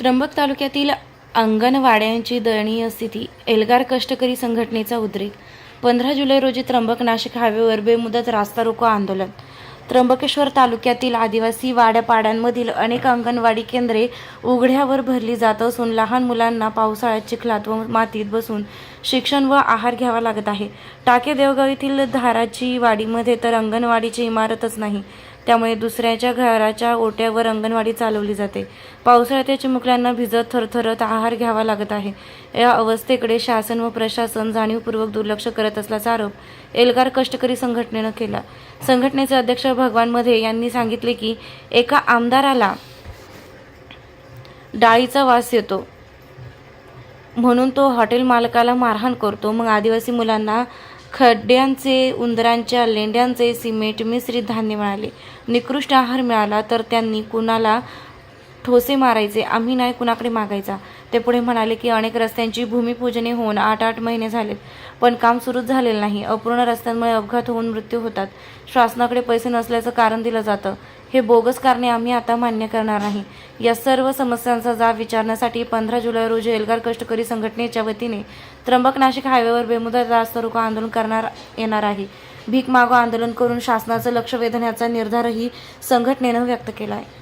त्र्यंबक तालुक्यातील अंगणवाड्यांची दयनीय स्थिती, एल्गार कष्टकरी संघटनेचा उद्रेक. 15 जुलै रोजी त्र्यंबक नाशिक हायवेवर बेमुदत रास्ता रोको आंदोलन. त्र्यंबकेश्वर तालुक्यातील आदिवासी वाड्यापाड्यांमधील अनेक अंगणवाडी केंद्रे उघड्यावर भरली जात असून लहान मुलांना पावसाळ्यात चिखलात व मातीत बसून शिक्षण व आहार घ्यावा लागत आहे. टाके देवगाव येथील धाराची वाडीमध्ये तर अंगणवाडीची इमारतच नाही, त्यामुळे दुसऱ्याच्या घराच्या ओट्यावर अंगणवाडी चालवली जाते. पावसाळ्यात या चिमुकल्यांना भिजत थरथरत आहार घ्यावा लागत आहे. या अवस्थेकडे शासन व प्रशासन जाणीवपूर्वक दुर्लक्ष करत असल्याचा आरोप एल्गार कष्टकरी संघटनेनं केला. संघटनेचे अध्यक्ष भगवान मधे यांनी सांगितले की एका आमदाराला डाळीचा वास येतो म्हणून तो हॉटेल मालकाला मारहाण करतो, मग आदिवासी मुलांना खड्ड्यांचे, उंदरांच्या लेंड्यांचे सिमेंट मिश्रित धान्य मिळाले, निकृष्ट आहार मिळाला तर त्यांनी कुणाला ठोसे मारायचे, आम्ही नाही कुणाकडे मागायचा. ते पुढे म्हणाले की अनेक रस्त्यांची भूमिपूजने होऊन 8-8 महिने झालेत, पण काम सुरूच झालेलं नाही. अपूर्ण रस्त्यांमुळे अपघात होऊन मृत्यू होतात. शासनाकडे पैसे नसल्याचं कारण दिलं जातं. हे बोगस कारणे आम्ही आता मान्य करणार नाही. या सर्व समस्यांचा जाब विचारण्यासाठी 15 जुलै रोजी एल्गार कष्टकरी संघटनेच्या वतीने त्र्यंबक नाशिक हायवेवर बेमुदत रास्ता रोको आंदोलन करण्यात येणार आहे. भीक मागो आंदोलन करून शासनाचं लक्ष वेधण्याचा निर्धारही संघटनेनं व्यक्त केला आहे.